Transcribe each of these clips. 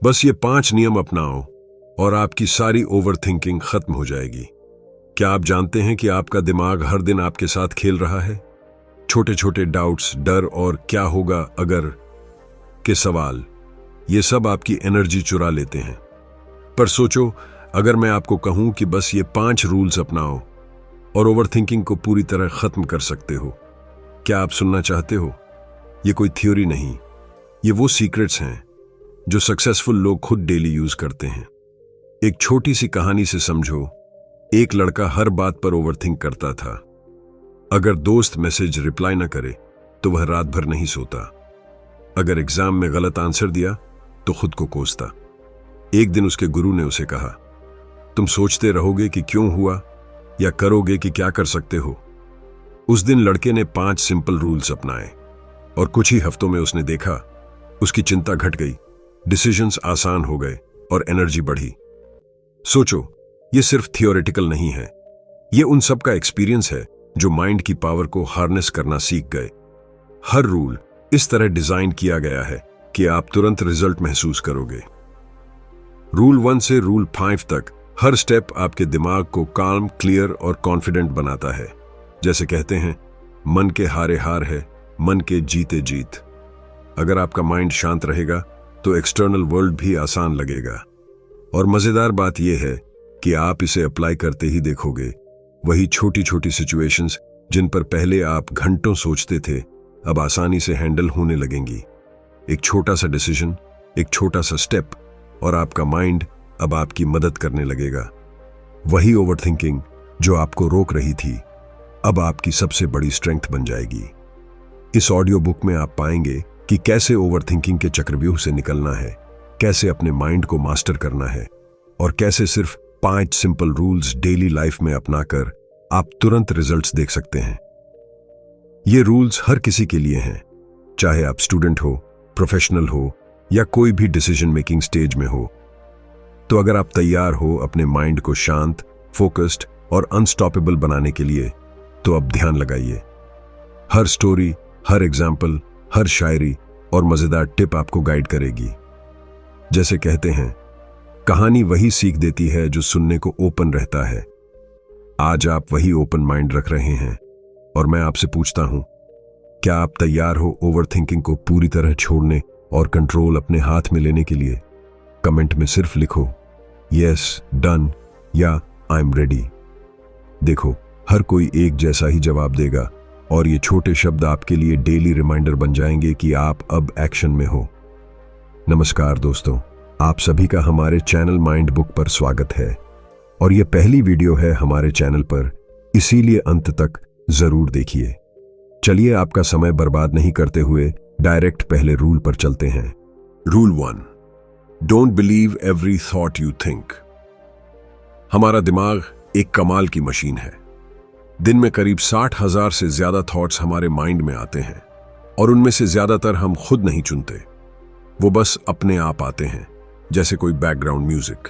बस ये 5 नियम अपनाओ और आपकी सारी ओवरथिंकिंग खत्म हो जाएगी। क्या आप जानते हैं कि आपका दिमाग हर दिन आपके साथ खेल रहा है? छोटे छोटे डाउट्स, डर और क्या होगा अगर के सवाल, ये सब आपकी एनर्जी चुरा लेते हैं। पर सोचो, अगर मैं आपको कहूं कि बस ये 5 रूल्स अपनाओ और ओवरथिंकिंग को पूरी तरह खत्म कर सकते हो, क्या आप सुनना चाहते हो? ये कोई थ्योरी नहीं, ये वो सीक्रेट्स हैं जो सक्सेसफुल लोग खुद डेली यूज करते हैं। एक छोटी सी कहानी से समझो। एक लड़का हर बात पर ओवरथिंक करता था। अगर दोस्त मैसेज रिप्लाई न करे तो वह रात भर नहीं सोता। अगर एग्जाम में गलत आंसर दिया तो खुद को कोसता। एक दिन उसके गुरु ने उसे कहा, तुम सोचते रहोगे कि क्यों हुआ या करोगे कि क्या कर सकते हो। उस दिन लड़के ने 5 सिंपल रूल्स अपनाए और कुछ ही हफ्तों में उसने देखा उसकी चिंता घट गई, डिसीजंस आसान हो गए और एनर्जी बढ़ी। सोचो, ये सिर्फ थियोरेटिकल नहीं है, ये उन सब का एक्सपीरियंस है जो माइंड की पावर को हार्नेस करना सीख गए। हर रूल इस तरह डिजाइन किया गया है कि आप तुरंत रिजल्ट महसूस करोगे। रूल 1 से रूल 5 तक हर स्टेप आपके दिमाग को काम, क्लियर और कॉन्फिडेंट बनाता है। जैसे कहते हैं, मन के हारे हार है, मन के जीते जीत। अगर आपका माइंड शांत रहेगा तो एक्सटर्नल वर्ल्ड भी आसान लगेगा। और मजेदार बात यह है कि आप इसे अप्लाई करते ही देखोगे, वही छोटी छोटी सिचुएशंस जिन पर पहले आप घंटों सोचते थे अब आसानी से हैंडल होने लगेंगी। एक छोटा सा डिसीजन, एक छोटा सा स्टेप और आपका माइंड अब आपकी मदद करने लगेगा। वही ओवरथिंकिंग जो आपको रोक रही थी अब आपकी सबसे बड़ी स्ट्रेंथ बन जाएगी। इस ऑडियो बुक में आप पाएंगे कि कैसे ओवरथिंकिंग के चक्रव्यूह से निकलना है, कैसे अपने माइंड को मास्टर करना है और कैसे सिर्फ 5 सिंपल रूल्स डेली लाइफ में अपनाकर आप तुरंत रिजल्ट्स देख सकते हैं। ये रूल्स हर किसी के लिए हैं, चाहे आप स्टूडेंट हो, प्रोफेशनल हो या कोई भी डिसीजन मेकिंग स्टेज में हो। तो अगर आप तैयार हो अपने माइंड को शांत, फोकस्ड और अनस्टॉपेबल बनाने के लिए, तो अब ध्यान लगाइए। हर स्टोरी, हर एग्जाम्पल, हर शायरी और मजेदार टिप आपको गाइड करेगी। जैसे कहते हैं, कहानी वही सीख देती है जो सुनने को ओपन रहता है। आज आप वही ओपन माइंड रख रहे हैं और मैं आपसे पूछता हूं, क्या आप तैयार हो ओवरथिंकिंग को पूरी तरह छोड़ने और कंट्रोल अपने हाथ में लेने के लिए? कमेंट में सिर्फ लिखो यस, डन या आई एम रेडी। देखो, हर कोई एक जैसा ही जवाब देगा और ये छोटे शब्द आपके लिए डेली रिमाइंडर बन जाएंगे कि आप अब एक्शन में हो। नमस्कार दोस्तों, आप सभी का हमारे चैनल माइंड बुक पर स्वागत है और ये पहली वीडियो है हमारे चैनल पर, इसीलिए अंत तक जरूर देखिए। चलिए आपका समय बर्बाद नहीं करते हुए डायरेक्ट पहले रूल पर चलते हैं। Rule 1, don't believe every thought you think. हमारा दिमाग एक कमाल की मशीन है। दिन में करीब 60,000 से ज्यादा थॉट्स हमारे माइंड में आते हैं और उनमें से ज्यादातर हम खुद नहीं चुनते, वो बस अपने आप आते हैं, जैसे कोई बैकग्राउंड म्यूजिक।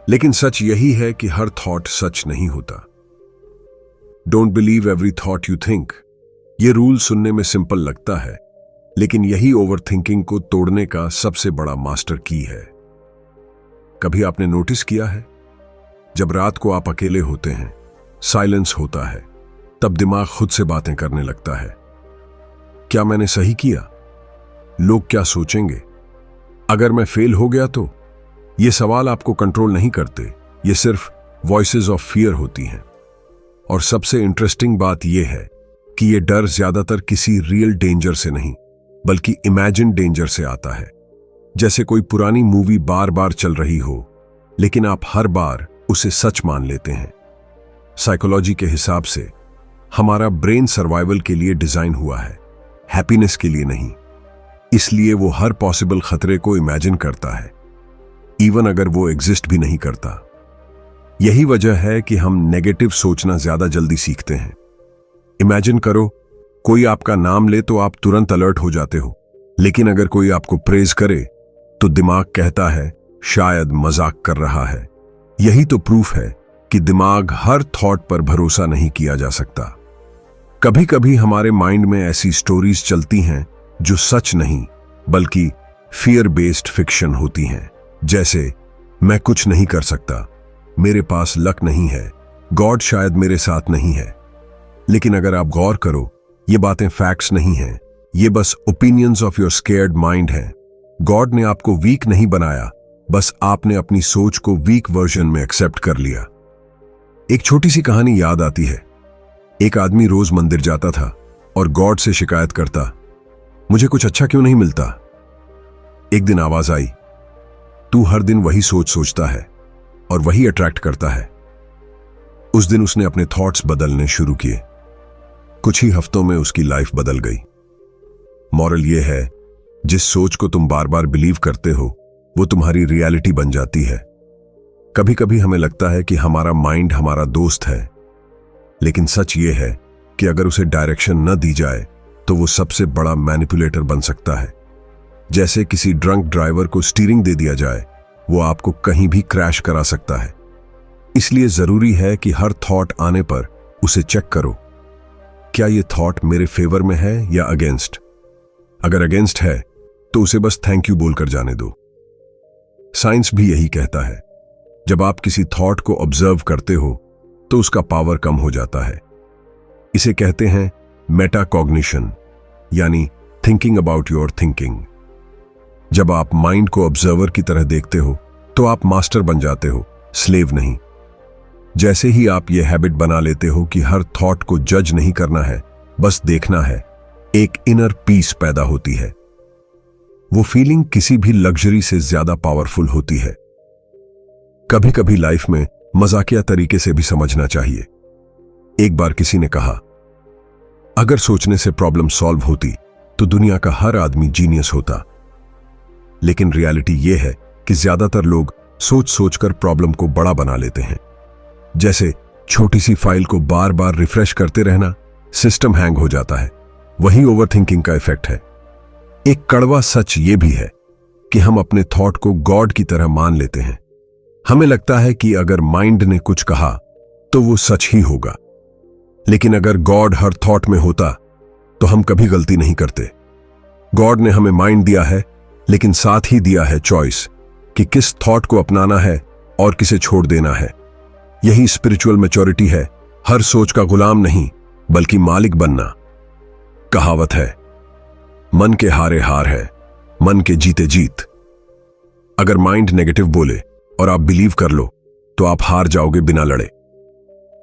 लेकिन सच यही है कि हर थॉट सच नहीं होता। Don't believe every thought you think, ये रूल सुनने में सिंपल लगता है, लेकिन यही ओवरथिंकिंग को तोड़ने का सबसे बड़ा मास्टर की है। कभी आपने नोटिस किया है, जब रात को आप अकेले होते हैं, साइलेंस होता है, तब दिमाग खुद से बातें करने लगता है। क्या मैंने सही किया? लोग क्या सोचेंगे? अगर मैं फेल हो गया तो? ये सवाल आपको कंट्रोल नहीं करते, ये सिर्फ वॉइसेस ऑफ फियर होती हैं। और सबसे इंटरेस्टिंग बात यह है कि यह डर ज्यादातर किसी रियल डेंजर से नहीं, बल्कि इमेजिन डेंजर से आता है। जैसे कोई पुरानी मूवी बार बार चल रही हो, लेकिन आप हर बार उसे सच मान लेते हैं। साइकोलॉजी के हिसाब से हमारा ब्रेन सर्वाइवल के लिए डिजाइन हुआ है, हैप्पीनेस के लिए नहीं। इसलिए वो हर पॉसिबल खतरे को इमेजिन करता है, इवन अगर वो एग्जिस्ट भी नहीं करता। यही वजह है कि हम नेगेटिव सोचना ज्यादा जल्दी सीखते हैं। इमेजिन करो, कोई आपका नाम ले तो आप तुरंत अलर्ट हो जाते हो, लेकिन अगर कोई आपको प्रेज करे तो दिमाग कहता है शायद मजाक कर रहा है। यही तो प्रूफ है कि दिमाग हर थॉट पर भरोसा नहीं किया जा सकता। कभी कभी हमारे माइंड में ऐसी स्टोरीज चलती हैं जो सच नहीं बल्कि फियर बेस्ड फिक्शन होती हैं, जैसे मैं कुछ नहीं कर सकता, मेरे पास लक नहीं है, गॉड शायद मेरे साथ नहीं है। लेकिन अगर आप गौर करो, ये बातें फैक्ट्स नहीं हैं, ये बस opinions of your scared mind हैं। गॉड ने आपको वीक नहीं बनाया, बस आपने अपनी सोच को वीक वर्जन में एक्सेप्ट कर लिया। एक छोटी सी कहानी याद आती है। एक आदमी रोज मंदिर जाता था और गॉड से शिकायत करता, मुझे कुछ अच्छा क्यों नहीं मिलता। एक दिन आवाज आई, तू हर दिन वही सोच सोचता है और वही अट्रैक्ट करता है। उस दिन उसने अपने थॉट्स बदलने शुरू किए। कुछ ही हफ्तों में उसकी लाइफ बदल गई। मॉरल यह है, जिस सोच को तुम बार बार बिलीव करते हो वो तुम्हारी रियलिटी बन जाती है। कभी कभी हमें लगता है कि हमारा माइंड हमारा दोस्त है, लेकिन सच ये है कि अगर उसे डायरेक्शन न दी जाए तो वो सबसे बड़ा मैनिपुलेटर बन सकता है। जैसे किसी ड्रंक ड्राइवर को स्टीयरिंग दे दिया जाए, वो आपको कहीं भी क्रैश करा सकता है। इसलिए जरूरी है कि हर थॉट आने पर उसे चेक करो, क्या ये थॉट मेरे फेवर में है या अगेंस्ट। अगर अगेंस्ट है तो उसे बस थैंक यू बोलकर जाने दो। साइंस भी यही कहता है, जब आप किसी थॉट को ऑब्जर्व करते हो तो उसका पावर कम हो जाता है। इसे कहते हैं मेटाकॉग्निशन, यानी थिंकिंग अबाउट योर थिंकिंग। जब आप माइंड को ऑब्जर्वर की तरह देखते हो तो आप मास्टर बन जाते हो, स्लेव नहीं। जैसे ही आप यह हैबिट बना लेते हो कि हर थॉट को जज नहीं करना है, बस देखना है, एक इनर पीस पैदा होती है। वो फीलिंग किसी भी लग्जरी से ज्यादा पावरफुल होती है। कभी कभी लाइफ में मजाकिया तरीके से भी समझना चाहिए। एक बार किसी ने कहा, अगर सोचने से प्रॉब्लम सॉल्व होती तो दुनिया का हर आदमी जीनियस होता। लेकिन रियलिटी यह है कि ज्यादातर लोग सोच सोचकर प्रॉब्लम को बड़ा बना लेते हैं। जैसे छोटी सी फाइल को बार बार रिफ्रेश करते रहना, सिस्टम हैंग हो जाता है। वही ओवरथिंकिंग का इफेक्ट है। एक कड़वा सच यह भी है कि हम अपने थॉट को गॉड की तरह मान लेते हैं। हमें लगता है कि अगर माइंड ने कुछ कहा तो वो सच ही होगा। लेकिन अगर गॉड हर थॉट में होता तो हम कभी गलती नहीं करते। गॉड ने हमें माइंड दिया है, लेकिन साथ ही दिया है चॉइस कि किस थॉट को अपनाना है और किसे छोड़ देना है। यही स्पिरिचुअल मैच्योरिटी है, हर सोच का गुलाम नहीं बल्कि मालिक बनना। कहावत है, मन के हारे हार है, मन के जीते जीत। अगर माइंड नेगेटिव बोले और आप बिलीव कर लो तो आप हार जाओगे बिना लड़े।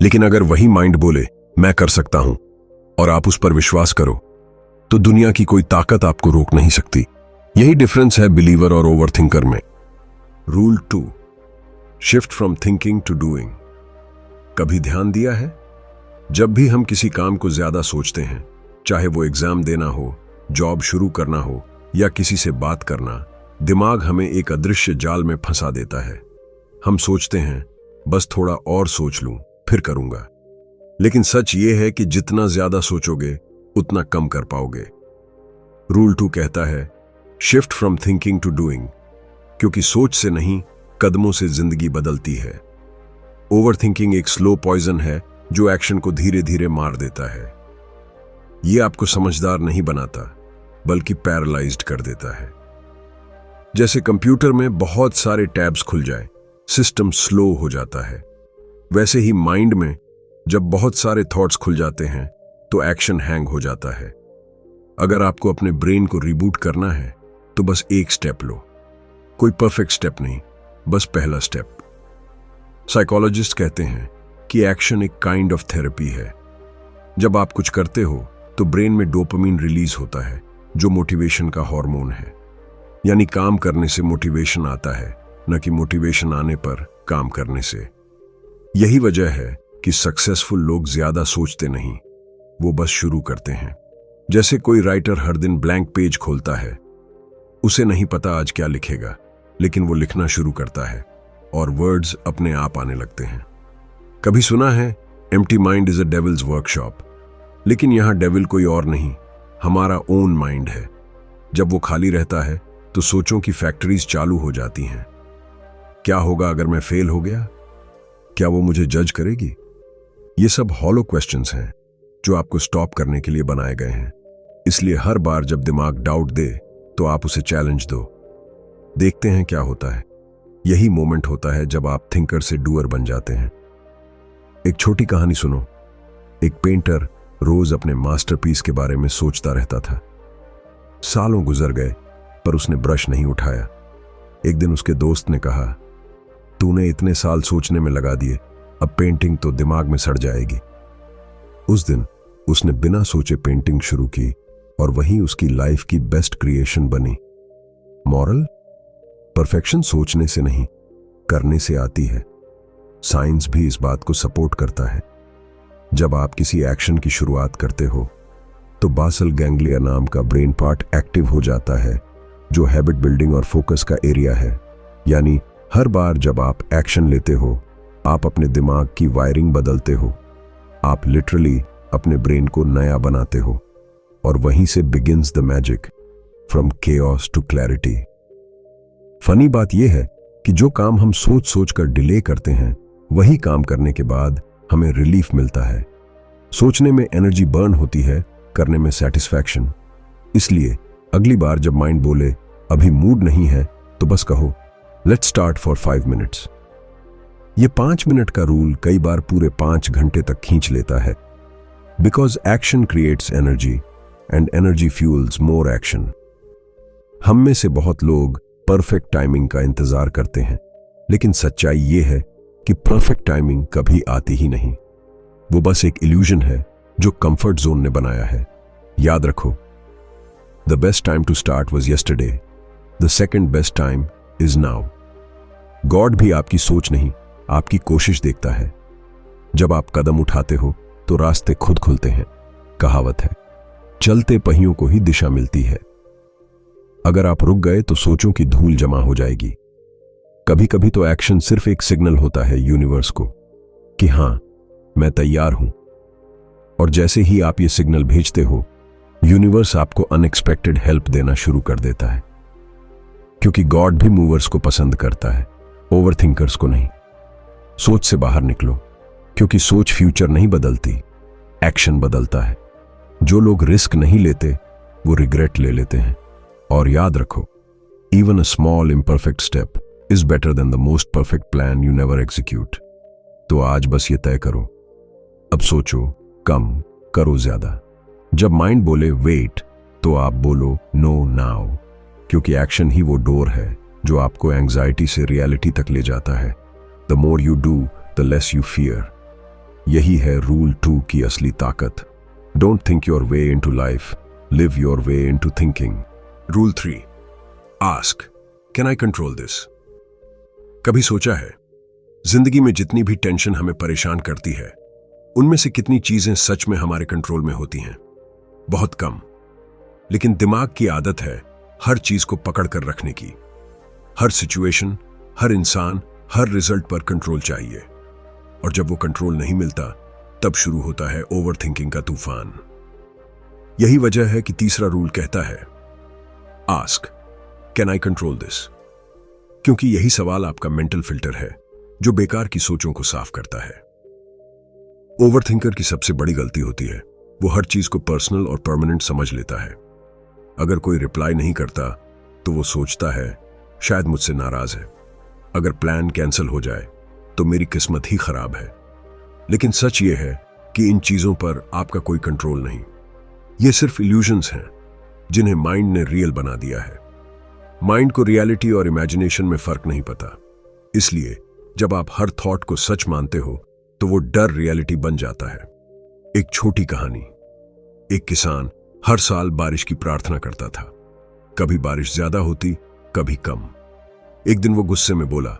लेकिन अगर वही माइंड बोले मैं कर सकता हूं और आप उस पर विश्वास करो, तो दुनिया की कोई ताकत आपको रोक नहीं सकती। यही डिफरेंस है बिलीवर और ओवरथिंकर में। Rule 2, shift from thinking to doing. कभी ध्यान दिया है, जब भी हम किसी काम को ज्यादा सोचते हैं, चाहे वो एग्जाम देना हो, जॉब शुरू करना हो या किसी से बात करना, दिमाग हमें एक अदृश्य जाल में फंसा देता है। हम सोचते हैं बस थोड़ा और सोच लूं फिर करूंगा। लेकिन सच ये है कि जितना ज्यादा सोचोगे उतना कम कर पाओगे। रूल 2 कहता है, shift from thinking to doing, क्योंकि सोच से नहीं कदमों से जिंदगी बदलती है। ओवरथिंकिंग एक स्लो पॉइजन है जो एक्शन को धीरे धीरे मार देता है। यह आपको समझदार नहीं बनाता बल्कि पैरालाइज्ड कर देता है। जैसे कंप्यूटर में बहुत सारे टैब्स खुल जाए, सिस्टम स्लो हो जाता है। वैसे ही माइंड में जब बहुत सारे थॉट्स खुल जाते हैं तो एक्शन हैंग हो जाता है। अगर आपको अपने ब्रेन को रिबूट करना है तो बस एक स्टेप लो। कोई परफेक्ट स्टेप नहीं, बस पहला स्टेप। साइकोलॉजिस्ट कहते हैं कि एक्शन एक काइंड ऑफ थेरेपी है। जब आप कुछ करते हो तो ब्रेन में डोपामिन रिलीज होता है, जो मोटिवेशन का हार्मोन है। यानी काम करने से मोटिवेशन आता है, न कि मोटिवेशन आने पर काम करने से। यही वजह है कि सक्सेसफुल लोग ज्यादा सोचते नहीं, वो बस शुरू करते हैं। जैसे कोई राइटर हर दिन ब्लैंक पेज खोलता है, उसे नहीं पता आज क्या लिखेगा, लेकिन वो लिखना शुरू करता है और वर्ड्स अपने आप आने लगते हैं। कभी सुना है, empty mind is a devils workshop. लेकिन यहां डेविल कोई और नहीं, हमारा ओन माइंड है। जब वो खाली रहता है तो सोचों की फैक्ट्रीज चालू हो जाती हैं। क्या होगा अगर मैं फेल हो गया? क्या वो मुझे जज करेगी? ये सब हॉलो क्वेश्चंस हैं जो आपको स्टॉप करने के लिए बनाए गए हैं। इसलिए हर बार जब दिमाग डाउट दे तो आप उसे चैलेंज दो। देखते हैं क्या होता है। यही मोमेंट होता है जब आप थिंकर से डूअर बन जाते हैं। एक छोटी कहानी सुनो। एक पेंटर रोज अपने मास्टरपीस के बारे में सोचता रहता था। सालों गुजर गए पर उसने ब्रश नहीं उठाया। एक दिन उसके दोस्त ने कहा, तूने इतने साल सोचने में लगा दिए, अब पेंटिंग तो दिमाग में सड़ जाएगी। उस दिन उसने बिना सोचे पेंटिंग शुरू की और वही उसकी लाइफ की बेस्ट क्रिएशन बनी। मॉरल, परफेक्शन सोचने से नहीं, करने से आती है। साइंस भी इस बात को सपोर्ट करता है। जब आप किसी एक्शन की शुरुआत करते हो तो बासल गैंग्लिया नाम का ब्रेन पार्ट एक्टिव हो जाता है, जो हैबिट बिल्डिंग और फोकस का एरिया है। यानी हर बार जब आप एक्शन लेते हो, आप अपने दिमाग की वायरिंग बदलते हो। आप लिटरली अपने ब्रेन को नया बनाते हो और वहीं से begins the magic, from chaos to clarity. Funny बात यह है कि जो काम हम सोच सोच कर डिले करते हैं, वही काम करने के बाद हमें रिलीफ मिलता है। सोचने में एनर्जी बर्न होती है, करने में सेटिस्फैक्शन। इसलिए अगली बार जब माइंड बोले अभी मूड नहीं है, तो बस कहो लेट्स स्टार्ट फॉर 5 मिनट्स। ये 5 मिनट का रूल कई बार पूरे 5 घंटे तक खींच लेता है। Because action creates energy and energy fuels more action. हम में से बहुत लोग परफेक्ट टाइमिंग का इंतजार करते हैं, लेकिन सच्चाई ये है कि परफेक्ट टाइमिंग कभी आती ही नहीं। वो बस एक इल्यूजन है जो कंफर्ट जोन ने बनाया है। याद रखो, the best time to start was yesterday, the second best time is now. God भी आपकी सोच नहीं, आपकी कोशिश देखता है। जब आप कदम उठाते हो तो रास्ते खुद खुलते हैं। कहावत है, चलते पहियों को ही दिशा मिलती है। अगर आप रुक गए तो सोचों की धूल जमा हो जाएगी। कभी कभी तो एक्शन सिर्फ एक सिग्नल होता है यूनिवर्स को कि हां, मैं तैयार हूं। और जैसे ही आप ये सिग्नल भेजते हो, यूनिवर्स आपको अनएक्सपेक्टेड हेल्प देना शुरू कर देता है। क्योंकि गॉड भी मूवर्स को पसंद करता है, ओवरथिंकर्स को नहीं। सोच से बाहर निकलो, क्योंकि सोच फ्यूचर नहीं बदलती, एक्शन बदलता है। जो लोग रिस्क नहीं लेते वो रिग्रेट ले लेते हैं। और याद रखो, even a small imperfect step is better than the most perfect plan you never execute. तो आज बस ये तय करो, अब सोचो कम, करो ज्यादा। जब माइंड बोले वेट, तो आप बोलो नो नाउ, क्योंकि एक्शन ही वो डोर है जो आपको एंजाइटी से रियलिटी तक ले जाता है। The more you do the less you fear. यही है रूल 2 की असली ताकत। Don't think your way into life, live your way into thinking. Rule 3, ask, can I control this? कभी सोचा है, जिंदगी में जितनी भी टेंशन हमें परेशान करती है, उनमें से कितनी चीजें सच में हमारे कंट्रोल में होती हैं? बहुत कम। लेकिन दिमाग की आदत है हर चीज को पकड़ कर रखने की। हर सिचुएशन, हर इंसान, हर रिजल्ट पर कंट्रोल चाहिए। और जब वो कंट्रोल नहीं मिलता, तब शुरू होता है ओवरथिंकिंग का तूफान। यही वजह है कि तीसरा रूल कहता है, ask, can I control this? क्योंकि यही सवाल आपका मेंटल फिल्टर है जो बेकार की सोचों को साफ करता है। ओवरथिंकर की सबसे बड़ी गलती होती है, वो हर चीज को पर्सनल और परमानेंट समझ लेता है। अगर कोई रिप्लाई नहीं करता तो वो सोचता है शायद मुझसे नाराज है। अगर प्लान कैंसिल हो जाए तो मेरी किस्मत ही खराब है। लेकिन सच ये है कि इन चीजों पर आपका कोई कंट्रोल नहीं। ये सिर्फ इल्यूजन्स हैं जिन्हें माइंड ने रियल बना दिया है। माइंड को रियलिटी और इमेजिनेशन में फर्क नहीं पता। इसलिए जब आप हर थॉट को सच मानते हो तो वो डर रियलिटी बन जाता है। एक छोटी कहानी। एक किसान हर साल बारिश की प्रार्थना करता था। कभी बारिश ज्यादा होती, कभी कम। एक दिन वो गुस्से में बोला,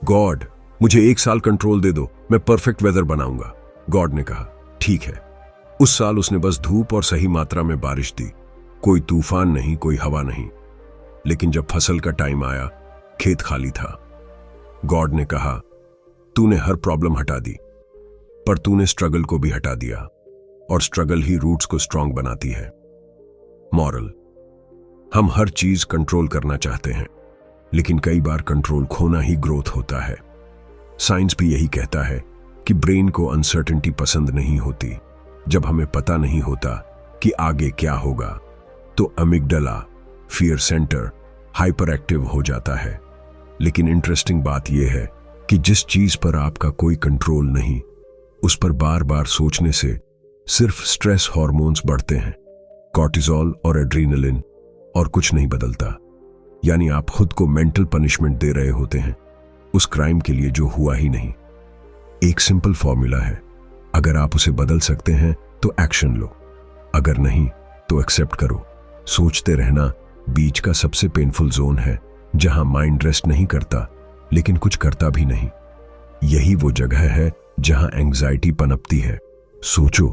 गॉड, मुझे 1 साल कंट्रोल दे दो, मैं परफेक्ट वेदर बनाऊंगा। गॉड ने कहा, ठीक है। उस साल उसने बस धूप और सही मात्रा में बारिश दी। कोई तूफान नहीं, कोई हवा नहीं। लेकिन जब फसल का टाइम आया, खेत खाली था। गॉड ने कहा, तूने हर प्रॉब्लम हटा दी, पर तूने स्ट्रगल को भी हटा दिया, और स्ट्रगल ही रूट्स को स्ट्रांग बनाती है। मॉरल, हम हर चीज कंट्रोल करना चाहते हैं, लेकिन कई बार कंट्रोल खोना ही ग्रोथ होता है। साइंस भी यही कहता है कि ब्रेन को अनसर्टेनिटी पसंद नहीं होती। जब हमें पता नहीं होता कि आगे क्या होगा, तो amygdala, fear centre, hyper active हो जाता है। लेकिन इंटरेस्टिंग बात यह है कि जिस चीज पर आपका कोई कंट्रोल नहीं, उस पर बार बार सोचने से सिर्फ स्ट्रेस हार्मोन्स बढ़ते हैं, कॉर्टिसोल और एड्रीनलिन, और कुछ नहीं बदलता। यानी आप खुद को मेंटल पनिशमेंट दे रहे होते हैं उस क्राइम के लिए जो हुआ ही नहीं। एक सिंपल फॉर्मूला है, अगर आप उसे बदल सकते हैं तो एक्शन लो, अगर नहीं तो एक्सेप्ट करो। सोचते रहना बीच का सबसे पेनफुल जोन है, जहां माइंड रेस्ट नहीं करता लेकिन कुछ करता भी नहीं। यही वो जगह है जहां एंग्जाइटी पनपती है। सोचो,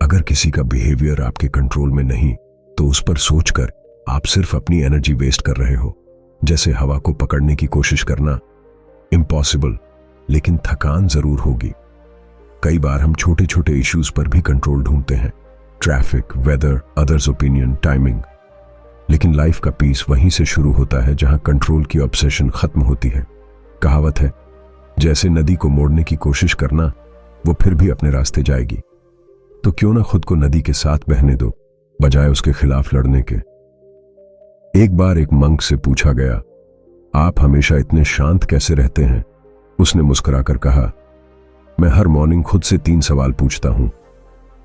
अगर किसी का बिहेवियर आपके कंट्रोल में नहीं तो उस पर सोचकर आप सिर्फ अपनी एनर्जी वेस्ट कर रहे हो। जैसे हवा को पकड़ने की कोशिश करना, इम्पॉसिबल, लेकिन थकान जरूर होगी। कई बार हम छोटे छोटे इश्यूज पर भी कंट्रोल ढूंढते हैं, traffic, weather, others opinion, timing. लेकिन लाइफ का पीस वहीं से शुरू होता है जहां कंट्रोल की ऑब्सेशन खत्म होती है। कहावत है, जैसे नदी को मोड़ने की कोशिश करना, वो फिर भी अपने रास्ते जाएगी। तो क्यों ना खुद को नदी के साथ बहने दो, बजाय उसके खिलाफ लड़ने के। एक बार एक मंक से पूछा गया, आप हमेशा इतने शांत कैसे रहते हैं? उसने मुस्कुराकर कहा, मैं हर मॉर्निंग खुद से 3 सवाल पूछता हूं।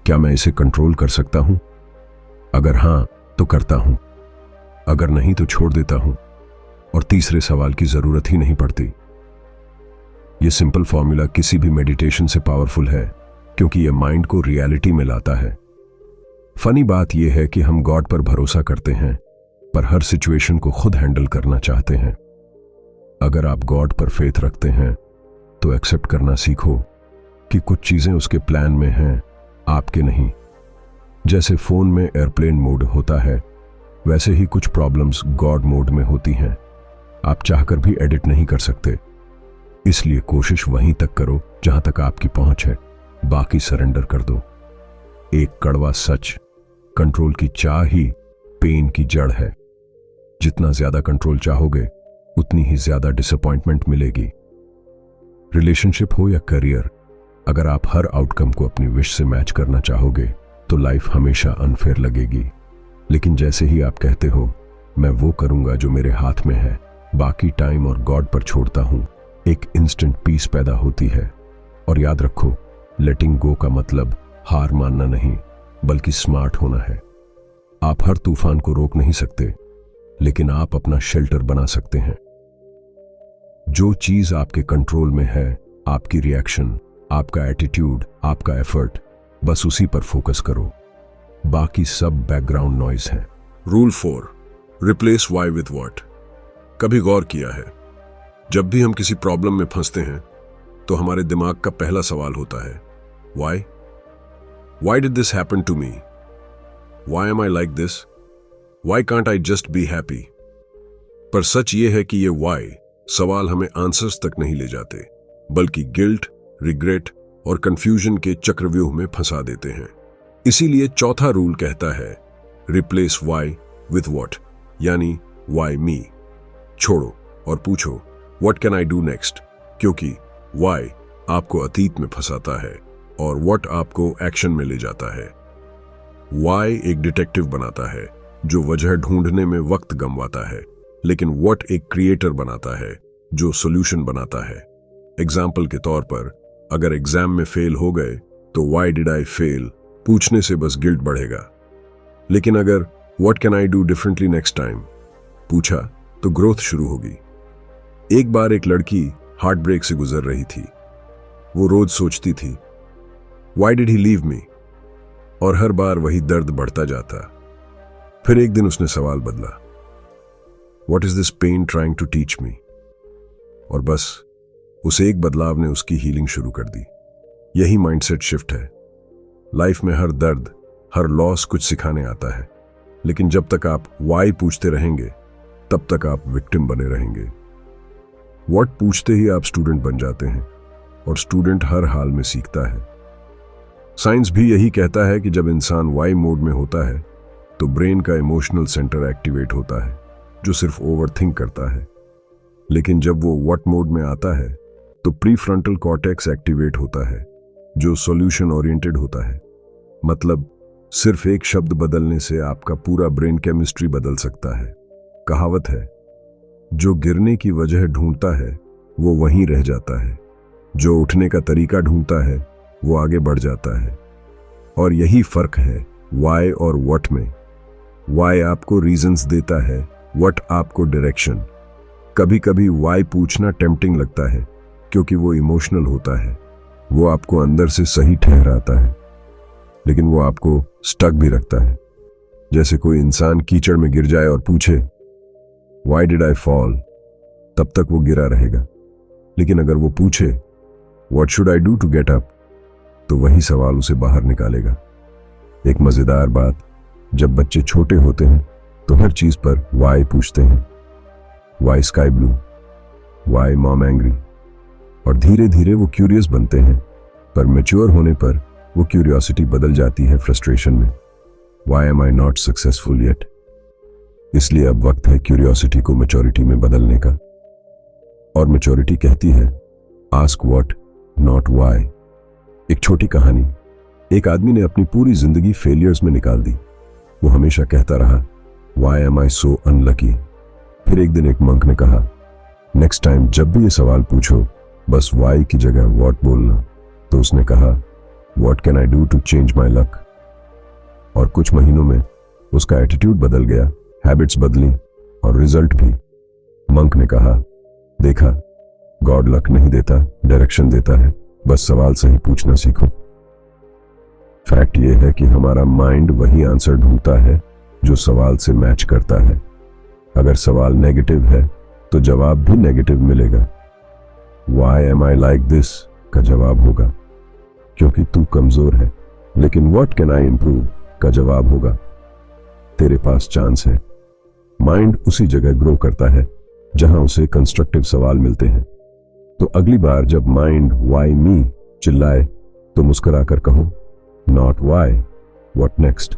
क्या मैं इसे कंट्रोल कर सकता हूं? अगर हां तो करता हूं, अगर नहीं तो छोड़ देता हूं, और तीसरे सवाल की जरूरत ही नहीं पड़ती। यह सिंपल फॉर्मूला किसी भी मेडिटेशन से पावरफुल है, क्योंकि यह माइंड को रियलिटी में लाता है। फनी बात यह है कि हम गॉड पर भरोसा करते हैं, पर हर सिचुएशन को खुद हैंडल करना चाहते हैं। अगर आप गॉड पर फेथ रखते हैं तो एक्सेप्ट करना सीखो कि कुछ चीजें उसके प्लान में हैं, आपके नहीं। जैसे फोन में एयरप्लेन मोड होता है, वैसे ही कुछ प्रॉब्लम्स गॉड मोड में होती हैं। आप चाहकर भी एडिट नहीं कर सकते। इसलिए कोशिश वहीं तक करो जहां तक आपकी पहुंच है, बाकी सरेंडर कर दो। एक कड़वा सच, कंट्रोल की चाह ही पेन की जड़ है। जितना ज्यादा कंट्रोल चाहोगे, उतनी ही ज्यादा डिसअपॉइंटमेंट मिलेगी। रिलेशनशिप हो या करियर, अगर आप हर आउटकम को अपनी विश से मैच करना चाहोगे तो लाइफ हमेशा अनफेयर लगेगी। लेकिन जैसे ही आप कहते हो, मैं वो करूंगा जो मेरे हाथ में है, बाकी टाइम और गॉड पर छोड़ता हूं, एक इंस्टेंट पीस पैदा होती है। और याद रखो, लेटिंग गो का मतलब हार मानना नहीं, बल्कि स्मार्ट होना है। आप हर तूफान को रोक नहीं सकते, लेकिन आप अपना शेल्टर बना सकते हैं। जो चीज आपके कंट्रोल में है, आपकी रिएक्शन, आपका एटीट्यूड, आपका एफर्ट, बस उसी पर फोकस करो। बाकी सब बैकग्राउंड नॉइज है। Rule 4, replace why with what. कभी गौर किया है, जब भी हम किसी प्रॉब्लम में फंसते हैं तो हमारे दिमाग का पहला सवाल होता है, why? Why did this happen to me? Why am I like this? Why can't I just be happy? पर सच ये है कि ये वाई सवाल हमें आंसर्स तक नहीं ले जाते, बल्कि गिल्ट, रिग्रेट और कंफ्यूजन के चक्रव्यूह में फंसा देते हैं। इसीलिए चौथा रूल कहता है, रिप्लेस वाई विथ व्हाट, यानी वाई मी छोड़ो और पूछो, what can I do next? क्योंकि वाई आपको अतीत में फंसाता है और व्हाट आपको एक्शन में ले जाता है। वाई एक डिटेक्टिव बनाता है जो वजह ढूंढने में वक्त गंवाता है, लेकिन व्हाट एक क्रिएटर बनाता है जो सॉल्यूशन बनाता है। एग्जाम्पल के तौर पर, अगर एग्जाम में फेल हो गए तो व्हाई डिड आई फेल पूछने से बस गिल्ट बढ़ेगा। लेकिन अगर what can I do differently next time पूछा तो ग्रोथ शुरू होगी। एक बार एक लड़की हार्ट ब्रेक से गुजर रही थी। वो रोज सोचती थी, why did he leave me? और हर बार वही दर्द बढ़ता जाता। फिर एक दिन उसने सवाल बदला, what is this pain trying to teach me? और बस उस एक बदलाव ने उसकी हीलिंग शुरू कर दी। यही माइंडसेट शिफ्ट है। लाइफ में हर दर्द, हर लॉस कुछ सिखाने आता है, लेकिन जब तक आप वाई पूछते रहेंगे, तब तक आप विक्टिम बने रहेंगे। व्हाट पूछते ही आप स्टूडेंट बन जाते हैं, और स्टूडेंट हर हाल में सीखता है। साइंस भी यही कहता है कि जब इंसान वाई मोड में होता है तो ब्रेन का इमोशनल सेंटर एक्टिवेट होता है, जो सिर्फ ओवरथिंक करता है। लेकिन जब वो व्हाट मोड में आता है तो प्रीफ्रंटल कॉर्टेक्स एक्टिवेट होता है, जो सॉल्यूशन ओरिएंटेड होता है। मतलब सिर्फ एक शब्द बदलने से आपका पूरा ब्रेन केमिस्ट्री बदल सकता है। कहावत है, जो गिरने की वजह ढूंढता है वो वहीं रह जाता है, जो उठने का तरीका ढूंढता है वो आगे बढ़ जाता है। और यही फर्क है वाई और व्हाट में। वाई आपको रीजंस देता है, व्हाट आपको डायरेक्शन। कभी कभी वाई पूछना टेम्पटिंग लगता है क्योंकि वो इमोशनल होता है, वो आपको अंदर से सही ठहराता है, लेकिन वो आपको स्टक भी रखता है। जैसे कोई इंसान कीचड़ में गिर जाए और पूछे व्हाई डिड आई फॉल, तब तक वो गिरा रहेगा। लेकिन अगर वो पूछे what should I do to get up, तो वही सवाल उसे बाहर निकालेगा। एक मजेदार बात, जब बच्चे छोटे होते हैं तो हर चीज पर वाई पूछते हैं। Why sky blue, why mom angry, और धीरे धीरे वो क्यूरियस बनते हैं। पर मैच्योर होने पर वो क्यूरियोसिटी बदल जाती है फ्रस्ट्रेशन में। Why am I not successful yet. इसलिए अब वक्त है क्यूरियोसिटी को मैच्योरिटी में बदलने का। और मैच्योरिटी कहती है आस्क व्हाट, नॉट वाई। एक छोटी कहानी। एक आदमी ने अपनी पूरी जिंदगी फेलियर्स में निकाल दी। वो हमेशा कहता रहा Y am I so unlucky. फिर एक दिन एक मंक ने कहा नेक्स्ट टाइम जब भी ये सवाल पूछो बस वाई की जगह व्हाट बोलना। तो उसने कहा what can I do to change my luck. और कुछ महीनों में उसका एटीट्यूड बदल गया, हैबिट्स बदली और रिजल्ट भी। मंक ने कहा देखा, गॉड लक नहीं देता, डायरेक्शन देता है, बस सवाल सही पूछना सीखो। फैक्ट ये है कि हमारा माइंड वही आंसर ढूंढता है जो सवाल से मैच करता है। अगर सवाल नेगेटिव है तो जवाब भी नेगेटिव मिलेगा। Why am I like this का जवाब होगा क्योंकि तू कमजोर है, लेकिन व्हाट कैन आई इंप्रूव का जवाब होगा तेरे पास चांस है। माइंड उसी जगह ग्रो करता है जहां उसे कंस्ट्रक्टिव सवाल मिलते हैं। तो अगली बार जब माइंड वाई मी चिल्लाए तो मुस्कुराकर कहो नॉट वाई, व्हाट नेक्स्ट।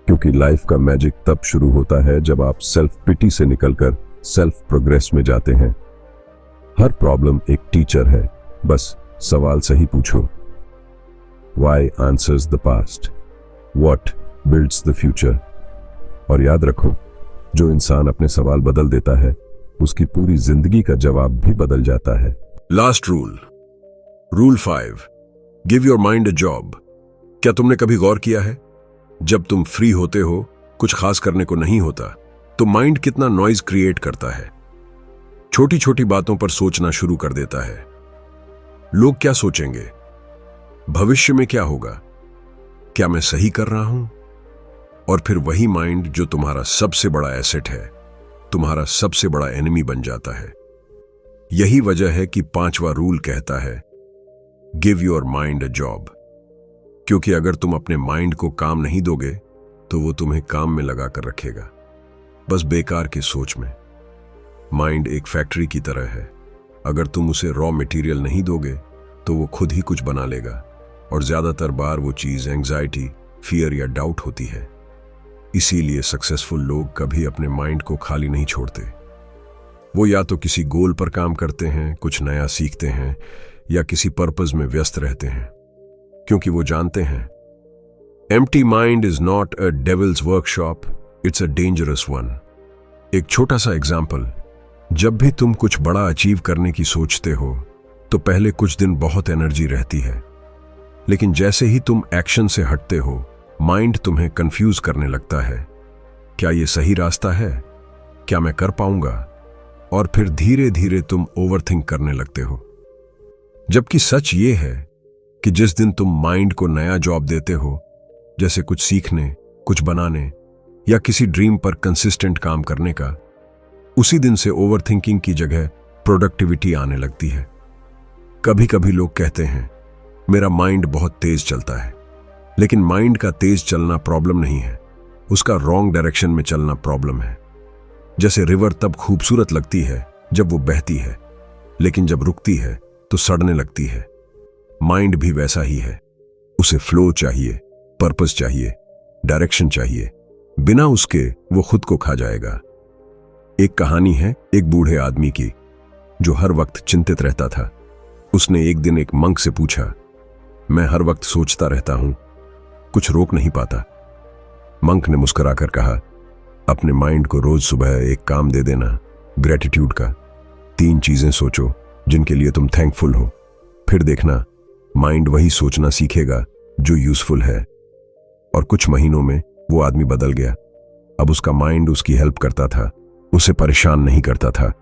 क्योंकि लाइफ का मैजिक तब शुरू होता है जब आप सेल्फ पिटी से निकलकर सेल्फ प्रोग्रेस में जाते हैं। हर प्रॉब्लम एक टीचर है, बस सवाल सही पूछो। Why answers the past, what builds the future. और याद रखो, जो इंसान अपने सवाल बदल देता है उसकी पूरी जिंदगी का जवाब भी बदल जाता है। Last rule 5, give your mind a job. क्या तुमने कभी गौर किया है, जब तुम फ्री होते हो, कुछ खास करने को नहीं होता, तो माइंड कितना नॉइज क्रिएट करता है। छोटी छोटी बातों पर सोचना शुरू कर देता है। लोग क्या सोचेंगे, भविष्य में क्या होगा, क्या मैं सही कर रहा हूं। और फिर वही माइंड जो तुम्हारा सबसे बड़ा एसेट है, तुम्हारा सबसे बड़ा एनिमी बन जाता है। यही वजह है कि 5वां रूल कहता है give your mind a job. क्योंकि अगर तुम अपने माइंड को काम नहीं दोगे तो वो तुम्हें काम में लगा कर रखेगा, बस बेकार की सोच में। माइंड एक फैक्ट्री की तरह है, अगर तुम उसे रॉ मटेरियल नहीं दोगे तो वो खुद ही कुछ बना लेगा। और ज्यादातर बार वो चीज एंजाइटी, फियर या डाउट होती है। इसीलिए सक्सेसफुल लोग कभी अपने माइंड को खाली नहीं छोड़ते। वो या तो किसी गोल पर काम करते हैं, कुछ नया सीखते हैं, या किसी पर्पस में व्यस्त रहते हैं, क्योंकि वो जानते हैं empty mind is not a devils workshop, it's a dangerous one. एक छोटा सा एग्जाम्पल, जब भी तुम कुछ बड़ा अचीव करने की सोचते हो तो पहले कुछ दिन बहुत एनर्जी रहती है, लेकिन जैसे ही तुम एक्शन से हटते हो माइंड तुम्हें कंफ्यूज करने लगता है। क्या ये सही रास्ता है, क्या मैं कर पाऊंगा। और फिर धीरे धीरे तुम ओवरथिंक करने लगते हो। जबकि सच ये है कि जिस दिन तुम माइंड को नया जॉब देते हो, जैसे कुछ सीखने, कुछ बनाने या किसी ड्रीम पर कंसिस्टेंट काम करने का, उसी दिन से ओवरथिंकिंग की जगह प्रोडक्टिविटी आने लगती है। कभी कभी लोग कहते हैं मेरा माइंड बहुत तेज चलता है, लेकिन माइंड का तेज चलना प्रॉब्लम नहीं है, उसका रॉन्ग डायरेक्शन में चलना प्रॉब्लम है। जैसे रिवर तब खूबसूरत लगती है जब वो बहती है, लेकिन जब रुकती है तो सड़ने लगती है। माइंड भी वैसा ही है, उसे फ्लो चाहिए, पर्पस चाहिए, डायरेक्शन चाहिए। बिना उसके वो खुद को खा जाएगा। एक कहानी है एक बूढ़े आदमी की जो हर वक्त चिंतित रहता था। उसने एक दिन एक मंक से पूछा, मैं हर वक्त सोचता रहता हूं, कुछ रोक नहीं पाता। मंक ने मुस्कुराकर कहा, अपने माइंड को रोज सुबह एक काम दे देना, ग्रेटिट्यूड का। 3 चीजें सोचो जिनके लिए तुम थैंकफुल हो। फिर देखना माइंड वही सोचना सीखेगा जो यूजफुल है। और कुछ महीनों में वो आदमी बदल गया। अब उसका माइंड उसकी हेल्प करता था, उसे परेशान नहीं करता था।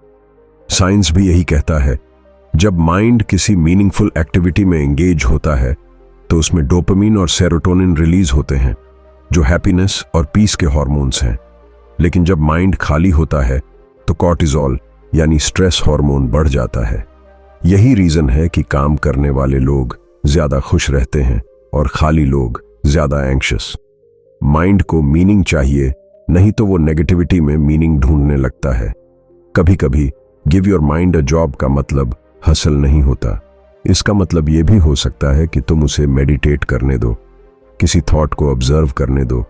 साइंस भी यही कहता है, जब माइंड किसी मीनिंगफुल एक्टिविटी में एंगेज होता है तो उसमें डोपामिन और सेरोटोनिन रिलीज होते हैं, जो हैप्पीनेस और पीस के हार्मोन्स हैं। लेकिन जब माइंड खाली होता है तो कॉर्टिसोल यानी स्ट्रेस हार्मोन बढ़ जाता है। यही रीजन है कि काम करने वाले लोग ज्यादा खुश रहते हैं और खाली लोग ज्यादा एंग्शियस। माइंड को मीनिंग चाहिए, नहीं तो वो नेगेटिविटी में मीनिंग ढूंढने लगता है। कभी कभी give your mind a job का मतलब हसल नहीं होता। इसका मतलब यह भी हो सकता है कि तुम उसे मेडिटेट करने दो, किसी थॉट को ऑब्जर्व करने दो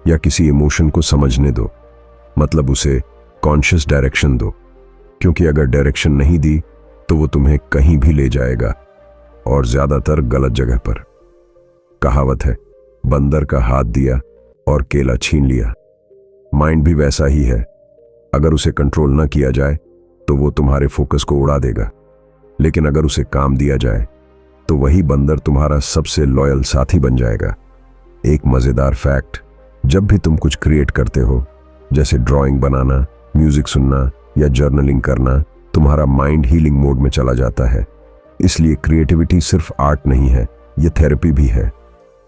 या किसी इमोशन को समझने दो। मतलब उसे कॉन्शियस डायरेक्शन दो, क्योंकि अगर डायरेक्शन नहीं दी तो वो तुम्हें कहीं भी ले जाएगा, और ज्यादातर गलत जगह पर। कहावत है, बंदर का हाथ दिया और केला छीन लिया। माइंड भी वैसा ही है। अगर उसे कंट्रोल ना किया जाए तो वो तुम्हारे फोकस को उड़ा देगा, लेकिन अगर उसे काम दिया जाए तो वही बंदर तुम्हारा सबसे लॉयल साथी बन जाएगा। एक मजेदार फैक्ट, जब भी तुम कुछ क्रिएट करते हो, जैसे ड्राइंग बनाना, म्यूजिक सुनना या जर्नलिंग करना, तुम्हारा माइंड हीलिंग मोड में चला जाता है। इसलिए क्रिएटिविटी सिर्फ आर्ट नहीं है, ये थेरेपी भी है।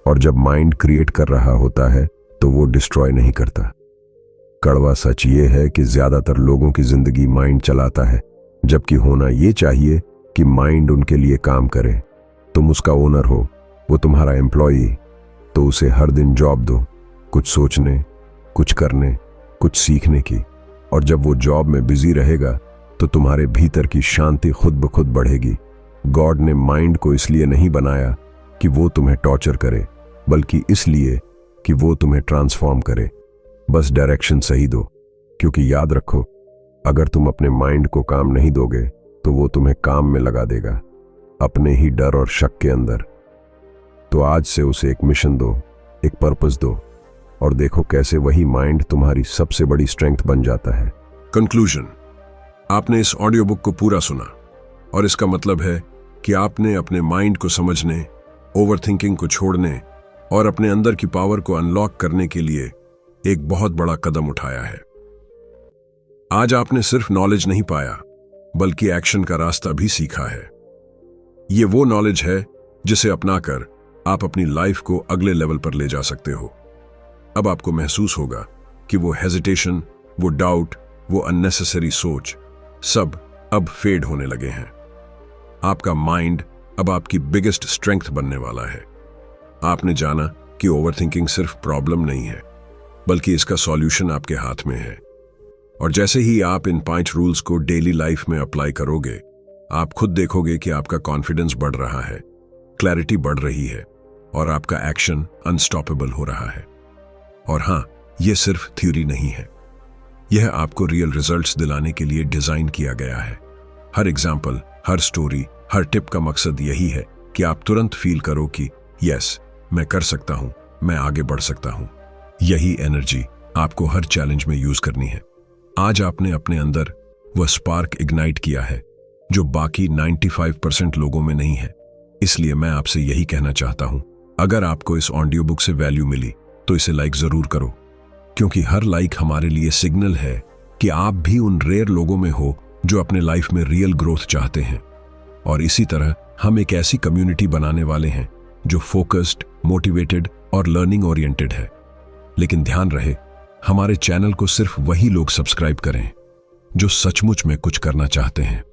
और जब माइंड क्रिएट कर रहा होता है तो वो डिस्ट्रॉय नहीं करता। कड़वा सच ये है कि ज्यादातर लोगों की जिंदगी माइंड चलाता है, जबकि होना ये चाहिए कि माइंड उनके लिए काम करे। तुम उसका ओनर हो, वो तुम्हारा एम्प्लॉई। तो उसे हर दिन जॉब दो, कुछ सोचने, कुछ करने, कुछ सीखने की। और जब वो जॉब में बिजी रहेगा तो तुम्हारे भीतर की शांति खुद ब खुद बढ़ेगी। गॉड ने माइंड को इसलिए नहीं बनाया कि वो तुम्हें टॉर्चर करे, बल्कि इसलिए कि वो तुम्हें ट्रांसफॉर्म करे। बस डायरेक्शन सही दो, क्योंकि याद रखो, अगर तुम अपने माइंड को काम नहीं दोगे तो वो तुम्हें काम में लगा देगा, अपने ही डर और शक के अंदर। तो आज से उसे एक मिशन दो, एक पर्पस दो, और देखो कैसे वही माइंड तुम्हारी सबसे बड़ी स्ट्रेंथ बन जाता है। कंक्लूजन, आपने इस ऑडियो बुक को पूरा सुना, और इसका मतलब है कि आपने अपने माइंड को समझने, ओवरथिंकिंग को छोड़ने और अपने अंदर की पावर को अनलॉक करने के लिए एक बहुत बड़ा कदम उठाया है। आज आपने सिर्फ नॉलेज नहीं पाया, बल्कि एक्शन का रास्ता भी सीखा है। ये वो नॉलेज है जिसे अपनाकर आप अपनी लाइफ को अगले लेवल पर ले जा सकते हो। अब आपको महसूस होगा कि वो हेजिटेशन, वो डाउट, वो अननेसेसरी सोच सब अब फेड होने लगे हैं। आपका माइंड अब आपकी बिगेस्ट स्ट्रेंथ बनने वाला है। आपने जाना कि ओवरथिंकिंग सिर्फ प्रॉब्लम नहीं है, बल्कि इसका सॉल्यूशन आपके हाथ में है। और जैसे ही आप इन 5 रूल्स को डेली लाइफ में अप्लाई करोगे, आप खुद देखोगे कि आपका कॉन्फिडेंस बढ़ रहा है, क्लैरिटी बढ़ रही है और आपका एक्शन अनस्टॉपेबल हो रहा है। और हां, यह सिर्फ थ्योरी नहीं है, यह आपको रियल रिजल्ट्स दिलाने के लिए डिजाइन किया गया है। हर एग्जाम्पल, हर स्टोरी, हर टिप का मकसद यही है कि आप तुरंत फील करो कि यस, मैं कर सकता हूं, मैं आगे बढ़ सकता हूं। यही एनर्जी आपको हर चैलेंज में यूज करनी है। आज आपने अपने अंदर वह स्पार्क इग्नाइट किया है जो बाकी 95% लोगों में नहीं है। इसलिए मैं आपसे यही कहना चाहता हूं, अगर आपको इस ऑडियो बुक से वैल्यू मिली तो इसे लाइक जरूर करो, क्योंकि हर लाइक हमारे लिए सिग्नल है कि आप भी उन रेयर लोगों में हो जो अपने लाइफ में रियल ग्रोथ चाहते हैं। और इसी तरह हम एक ऐसी कम्युनिटी बनाने वाले हैं जो फोकस्ड, मोटिवेटेड और लर्निंग ओरिएंटेड है। लेकिन ध्यान रहे, हमारे चैनल को सिर्फ वही लोग सब्सक्राइब करें जो सचमुच में कुछ करना चाहते हैं।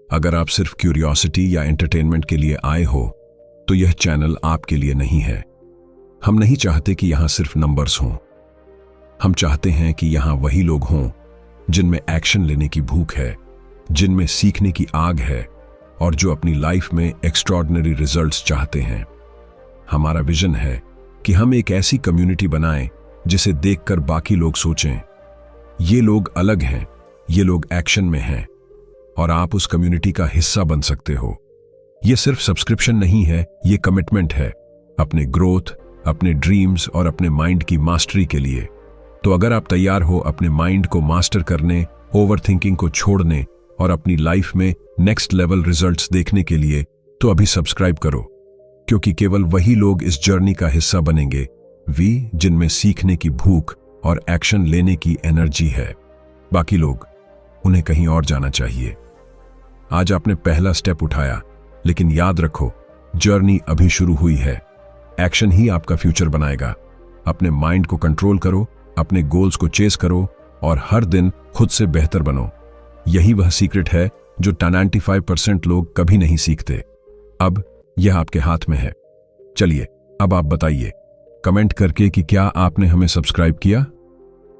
अगर आप सिर्फ क्यूरियोसिटी या एंटरटेनमेंट के लिए आए हो तो यह चैनल आपके लिए नहीं है। हम नहीं चाहते कि यहां सिर्फ नंबर्स हों। हम चाहते हैं कि यहां वही लोग हों जिनमें एक्शन लेने की भूख है, जिनमें सीखने की आग है और जो अपनी लाइफ में एक्स्ट्रॉर्डिनरी रिजल्ट्स चाहते हैं। हमारा विजन है कि हम एक ऐसी कम्युनिटी बनाएं जिसे देखकर बाकी लोग सोचें, ये लोग अलग हैं, ये लोग एक्शन में हैं, और आप उस कम्युनिटी का हिस्सा बन सकते हो। ये सिर्फ सब्सक्रिप्शन नहीं है, ये कमिटमेंट है अपने ग्रोथ, अपने ड्रीम्स और अपने माइंड की मास्टरी के लिए। तो अगर आप तैयार हो अपने माइंड को मास्टर करने ओवरथिंकिंग को छोड़ने और अपनी लाइफ में नेक्स्ट लेवल रिजल्ट्स देखने के लिए तो अभी सब्सक्राइब करो, क्योंकि केवल वही लोग इस जर्नी का हिस्सा बनेंगे जिनमें सीखने की भूख और एक्शन लेने की एनर्जी है। बाकी लोग, उन्हें कहीं और जाना चाहिए। आज आपने पहला स्टेप उठाया, लेकिन याद रखो, जर्नी अभी शुरू हुई है। एक्शन ही आपका फ्यूचर बनाएगा। अपने माइंड को कंट्रोल करो, अपने गोल्स को चेस करो और हर दिन खुद से बेहतर बनो। यही वह सीक्रेट है जो 95% लोग कभी नहीं सीखते। अब यह आपके हाथ में है। चलिए, अब आप बताइए कमेंट करके कि क्या आपने हमें सब्सक्राइब किया।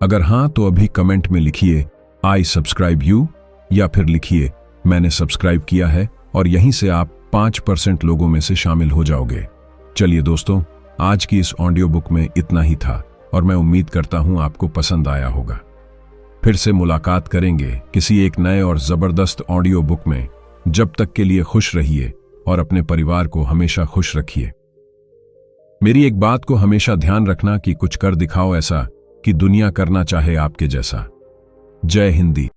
अगर हां, तो अभी कमेंट में लिखिए आई सब्सक्राइब यू, या फिर लिखिए मैंने सब्सक्राइब किया है, और यहीं से आप 5% लोगों में से शामिल हो जाओगे। चलिए दोस्तों, आज की इस ऑडियो बुक में इतना ही था और मैं उम्मीद करता हूं आपको पसंद आया होगा। फिर से मुलाकात करेंगे किसी एक नए और जबरदस्त ऑडियो बुक में। जब तक के लिए खुश रहिए और अपने परिवार को हमेशा खुश रखिए। मेरी एक बात को हमेशा ध्यान रखना कि कुछ कर दिखाओ ऐसा कि दुनिया करना चाहे आपके जैसा। जय हिंदी।